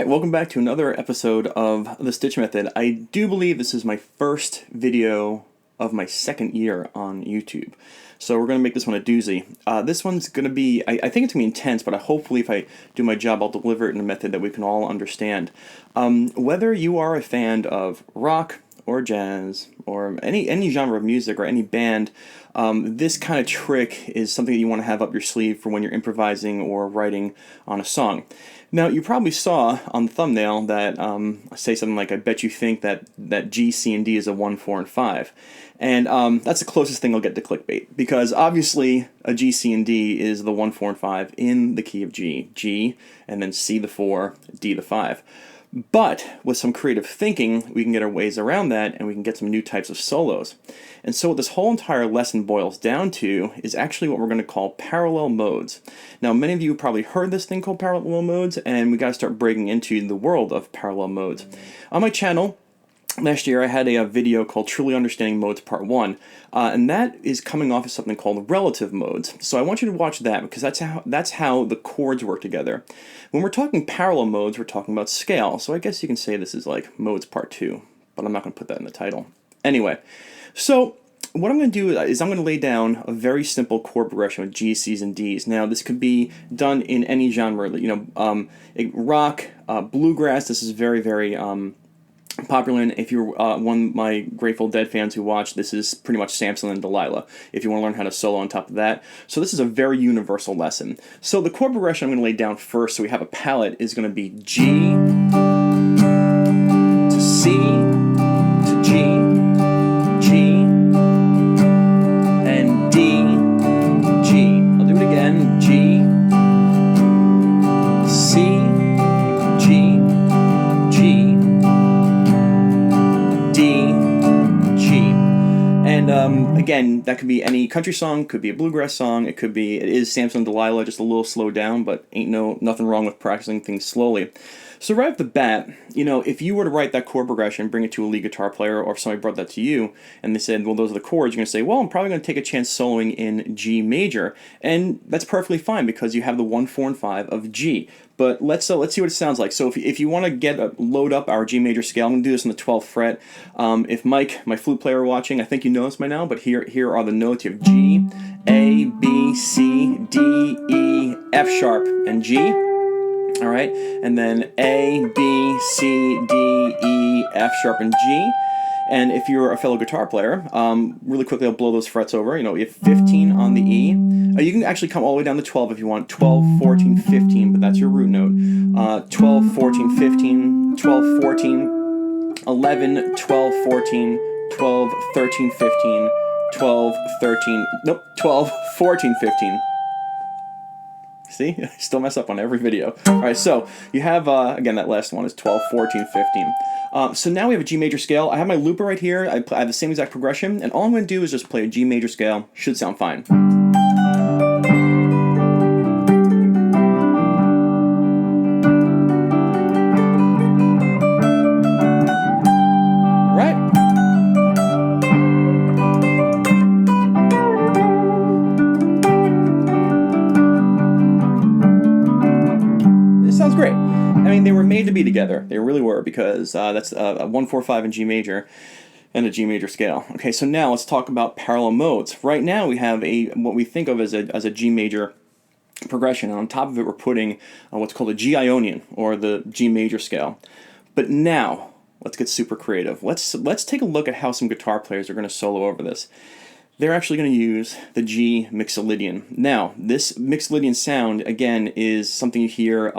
Alright, welcome back to another episode of The Stitch Method. I do believe this is my first video of my second year on YouTube. So we're going to make this one a doozy. This one's going to be, I think it's going to be intense, but hopefully if I do my job, I'll deliver it in a method that we can all understand. Whether you are a fan of rock or jazz or any genre of music or any band, this kind of trick is something that you want to have up your sleeve for when you're improvising or writing on a song. Now, you probably saw on the thumbnail that I say something like, I bet you think that G, C, and D is a 1, 4, and 5. And that's the closest thing I'll get to clickbait, because obviously a G, C, and D is the 1, 4, and 5 in the key of G. G, and then C the 4, D the 5. But with some creative thinking, we can get our ways around that, and we can get some new types of solos. And so what this whole entire lesson boils down to is actually what we're going to call parallel modes. Now, many of you probably heard this thing called parallel modes, and we got to start breaking into the world of parallel modes. On my channel, last year I had a video called Truly Understanding Modes Part 1, and that is coming off of something called relative modes. So I want you to watch that, because that's how the chords work together. When we're talking parallel modes, we're talking about scale, so I guess you can say this is like Modes Part 2, but I'm not going to put that in the title. Anyway, so what I'm going to do is I'm going to lay down a very simple chord progression with G's, C's, and D's. Now, this could be done in any genre, rock, bluegrass. This is very, very popular, and if you're one of my Grateful Dead fans who watch, this is pretty much Samson and Delilah, if you want to learn how to solo on top of that. So this is a very universal lesson. So the chord progression I'm going to lay down first, so we have a palette, is going to be G to C to G, G, and D, G. I'll do it again. G, C, G, G, D, G. And again, that could be any country song, could be a bluegrass song, it is Samson and Delilah, just a little slowed down, but nothing wrong with practicing things slowly. So right off the bat, if you were to write that chord progression, bring it to a lead guitar player, or if somebody brought that to you, and they said, well, those are the chords, you're going to say, well, I'm probably going to take a chance soloing in G major. And that's perfectly fine, because you have the 1, 4, and 5 of G. But let's see what it sounds like. So if you want to load up our G major scale, I'm going to do this on the 12th fret. If Mike, my flute player, watching, I think you know this by now, but here are the notes. You have G, A, B, C, D, E, F sharp, and G. All right, and then A, B, C, D, E, F sharp, and G. And if you're a fellow guitar player, really quickly I'll blow those frets over. You have 15 on the E. You can actually come all the way down to 12 if you want. 12, 14, 15, but that's your root note. 12, 14, 15, 12, 14, 11, 12, 14, 12, 13, 15, 12, 13, nope, 12, 14, 15. See? I still mess up on every video. Alright, so you have, again, that last one is 12, 14, 15. So now we have a G major scale. I have my looper right here. I have the same exact progression, and all I'm going to do is just play a G major scale. Should sound fine. Sounds great. I mean, they were made to be together. They really were, because that's a 1, 4, 5 in G major and a G major scale. Okay, so now let's talk about parallel modes. Right now we have what we think of as a G major progression, and on top of it we're putting what's called a G Ionian, or the G major scale. But now let's get super creative. Let's take a look at how some guitar players are going to solo over this. They're actually going to use the G Mixolydian. Now, this Mixolydian sound, again, is something you hear,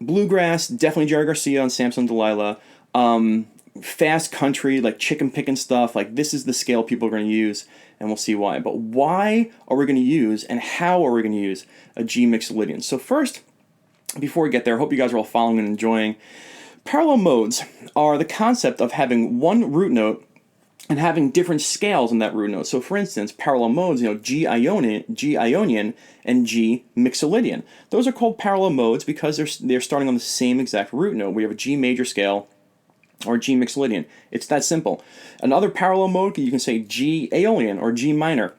bluegrass, definitely Jerry Garcia on Samson and Delilah, fast country, like chicken picking stuff. Like, this is the scale people are going to use, and we'll see why. But why are we going to use, and how are we going to use a G Mixolydian? So first, before we get there, I hope you guys are all following and enjoying. Parallel modes are the concept of having one root note and having different scales in that root note. So for instance, parallel modes, G Ionian and G Mixolydian. Those are called parallel modes because they're starting on the same exact root note. We have a G major scale or G Mixolydian. It's that simple. Another parallel mode, you can say G Aeolian or G minor.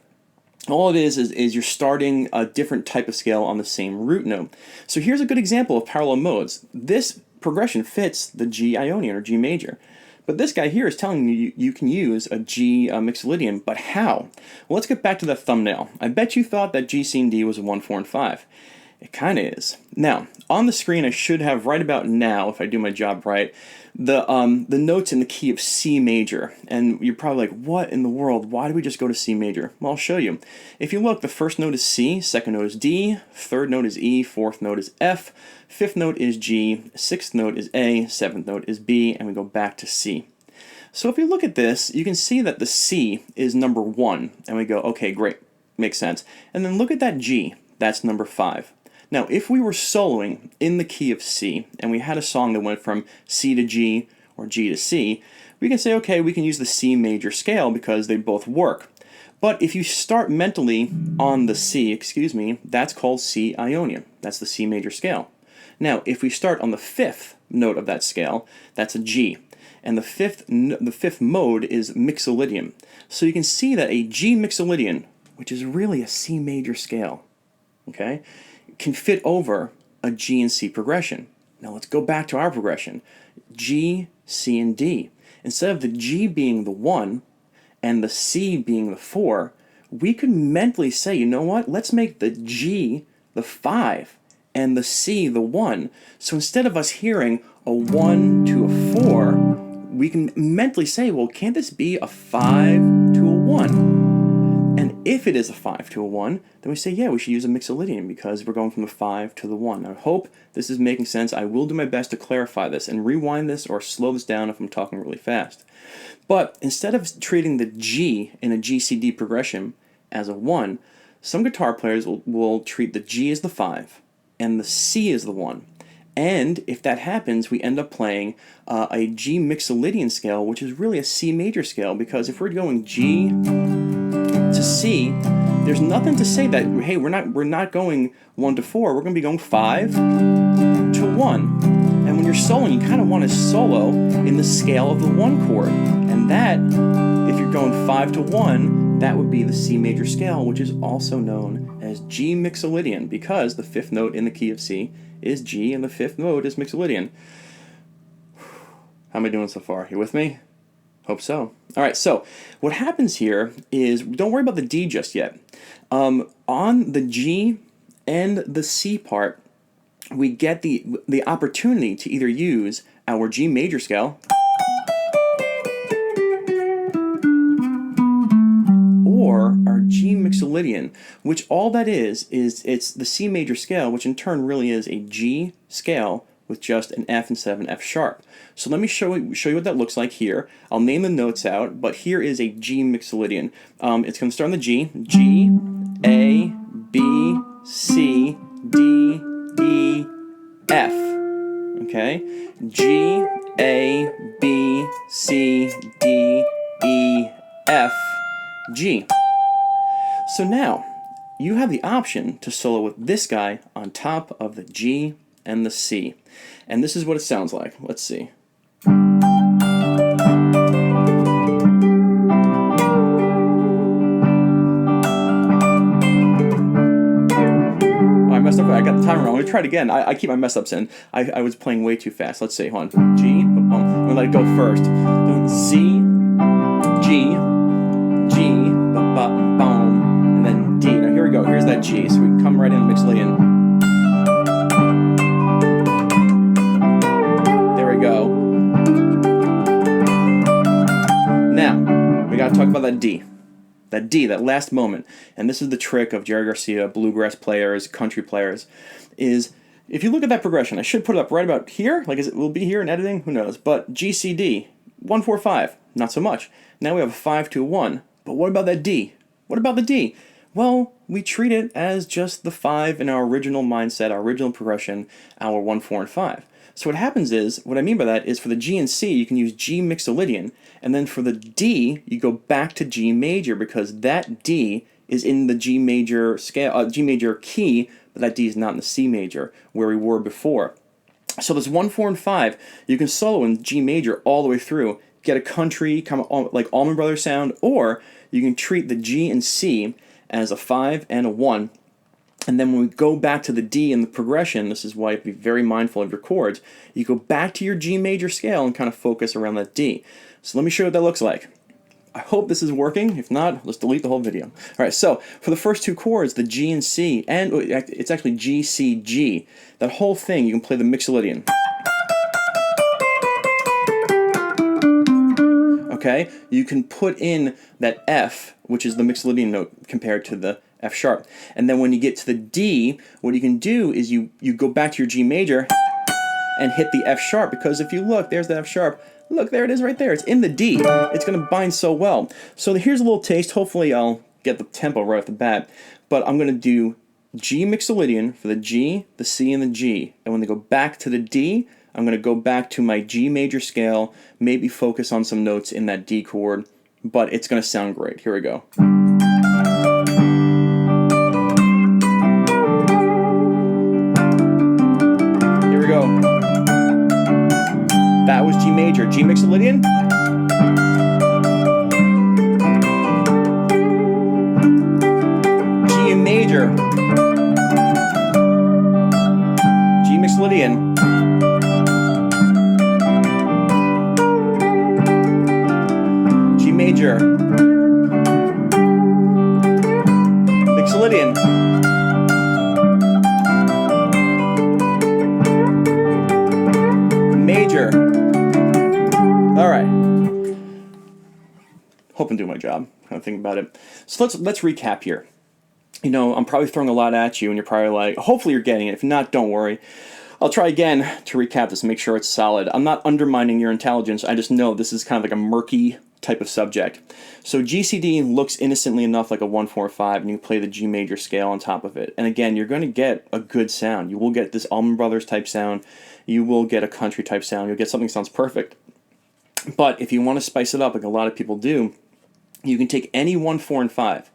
All it is you're starting a different type of scale on the same root note. So here's a good example of parallel modes. This progression fits the G Ionian or G major. But this guy here is telling you you can use a G Mixolydian, but how? Well, let's get back to the thumbnail. I bet you thought that G, C, and D was a 1, 4, and 5. It kind of is. Now, on the screen I should have right about now, if I do my job right, the notes in the key of C major. And you're probably like, what in the world? Why do we just go to C major? Well, I'll show you. If you look, the first note is C, second note is D, third note is E, fourth note is F, fifth note is G, sixth note is A, seventh note is B, and we go back to C. So if you look at this, you can see that the C is number 1, and we go, okay, great, makes sense. And then look at that G, that's number 5. Now, if we were soloing in the key of C, and we had a song that went from C to G, or G to C, we can say, okay, we can use the C major scale because they both work. But if you start mentally on the C, that's called C Ionian. That's the C major scale. Now, if we start on the 5th note of that scale, that's a G. And the fifth mode is Mixolydian. So you can see that a G Mixolydian, which is really a C major scale, okay, can fit over a G and C progression. Now let's go back to our progression. G, C, and D. Instead of the G being the 1 and the C being the 4, we could mentally say, you know what, let's make the G the 5 and the C the 1. So instead of us hearing a 1 to a 4, we can mentally say, well, can't this be a 5 to a 1? And if it is a 5 to a 1, then we say, yeah, we should use a Mixolydian because we're going from the 5 to the 1. I hope this is making sense. I will do my best to clarify this and rewind this or slow this down if I'm talking really fast. But instead of treating the G in a G-C-D progression as a 1, some guitar players will treat the G as the 5 and the C as the 1. And if that happens, we end up playing a G Mixolydian scale, which is really a C major scale, because if we're going G to C, there's nothing to say that, hey, we're not going 1 to 4, we're going to be going 5 to 1. And when you're soloing, you kind of want to solo in the scale of the 1 chord. And that, if you're going 5 to 1, that would be the C major scale, which is also known as G Mixolydian, because the 5th note in the key of C is G and the 5th note is Mixolydian. How am I doing so far? You with me? Hope so. All right, so what happens here is, don't worry about the D just yet. On the G and the C part, we get the opportunity to either use our G major scale or our G Mixolydian, which all that is it's the C major scale, which in turn really is a G scale with just an F instead of an F sharp. So let me show you what that looks like here. I'll name the notes out, but here is a G Mixolydian. It's going to start on the G. G, A, B, C, D, E, F. Okay? G, A, B, C, D, E, F, G. So now, you have the option to solo with this guy on top of the G and the C. And this is what it sounds like. Let's see. Oh, I messed up. I got the timer wrong. Let me try it again. I keep my mess ups in. I was playing way too fast. Let's see. Hold on. G. I'm going to let it go first. C, G, G, boom, and then D. Now here we go. Here's that G. So we can come right in Mixolydian. Go. Now, we got to talk about that D. That D, that last moment. And this is the trick of Jerry Garcia, bluegrass players, country players, is if you look at that progression, I should put it up right about here. Like, will it be here in editing? Who knows? But G, C, D, 1, 4, 5. Not so much. Now we have a 5 to a 1. But what about that D? What about the D? Well, we treat it as just the 5 in our original mindset, our original progression, our 1, 4, and 5. So what happens is, what I mean by that is for the G and C, you can use G Mixolydian, and then for the D, you go back to G major because that D is in the G major scale, G major key, but that D is not in the C major where we were before. So this 1, 4, and 5, you can solo in G major all the way through, get a country kind of like Allman Brothers sound, or you can treat the G and C as a 5 and a 1. And then when we go back to the D in the progression, this is why you have to be very mindful of your chords, you go back to your G major scale and kind of focus around that D. So let me show you what that looks like. I hope this is working. If not, let's delete the whole video. All right, so for the first two chords, the G and C, and it's actually G, C, G, that whole thing, you can play the Mixolydian. Okay, you can put in that F, which is the Mixolydian note compared to the F sharp. And then when you get to the D, what you can do is you go back to your G major and hit the F sharp, because if you look, there's the F sharp. Look, there it is right there. It's in the D. It's going to bind so well. So here's a little taste. Hopefully I'll get the tempo right off the bat. But I'm going to do G Mixolydian for the G, the C, and the G. And when they go back to the D, I'm going to go back to my G major scale, maybe focus on some notes in that D chord, but it's going to sound great. Here we go. Here we go. That was G major. G Mixolydian. G major. G Mixolydian. G major. Mixolydian. Major. All right. Hope I'm doing my job. Kind of thinking about it. So let's recap here. You know, I'm probably throwing a lot at you, and you're probably like, hopefully you're getting it. If not, don't worry. I'll try again to recap this and make sure it's solid. I'm not undermining your intelligence. I just know this is kind of like a murky type of subject. So GCD looks innocently enough like a 1-4-5, and you play the G major scale on top of it. And again, you're going to get a good sound. You will get this Allman Brothers type sound. You will get a country type sound. You'll get something that sounds perfect. But if you want to spice it up, like a lot of people do, you can take any 1, 4, and 5,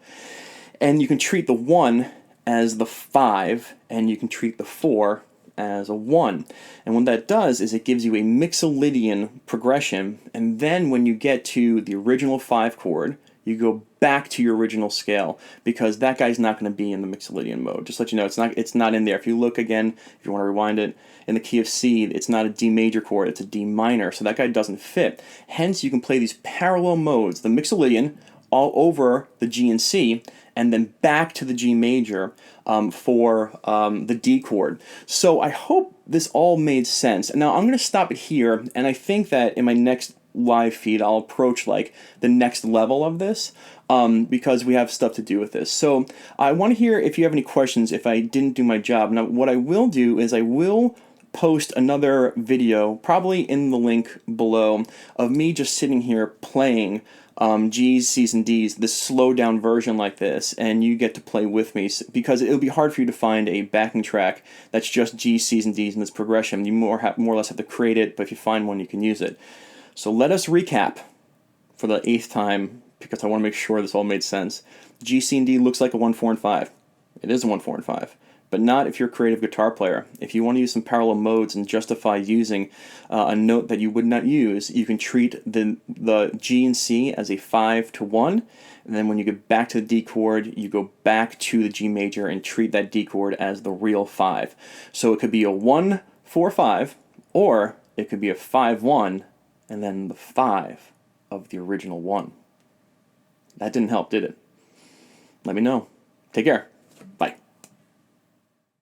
and you can treat the 1 as the 5, and you can treat the 4 as a 1. And what that does is it gives you a Mixolydian progression, and then when you get to the original 5 chord, you go back to your original scale, because that guy's not going to be in the Mixolydian mode. Just to let you know, it's not in there. If you look again, if you want to rewind it, in the key of C, it's not a D major chord, it's a D minor, so that guy doesn't fit. Hence, you can play these parallel modes, the Mixolydian all over the G and C, and then back to the G major for the D chord. So I hope this all made sense. Now I'm going to stop it here, and I think that in my next live feed I'll approach like the next level of this, because we have stuff to do with this. So I want to hear if you have any questions if I didn't do my job. Now what I will do is I will post another video, probably in the link below, of me just sitting here playing G's, C's, and D's, this slow down version like this, and you get to play with me, because it'll be hard for you to find a backing track that's just G's, C's, and D's in this progression. You more or less have to create it, but if you find one, you can use it. So let us recap for the 8th time, because I want to make sure this all made sense. G, C, and D looks like a 1, 4, and 5. It is a 1, 4, and 5. But not if you're a creative guitar player. If you want to use some parallel modes and justify using a note that you would not use, you can treat the G and C as a 5 to 1, and then when you get back to the D chord, you go back to the G major and treat that D chord as the real 5. So it could be a 1, 4, 5, or it could be a 5, 1, and then the 5 of the original 1. That didn't help, did it? Let me know. Take care.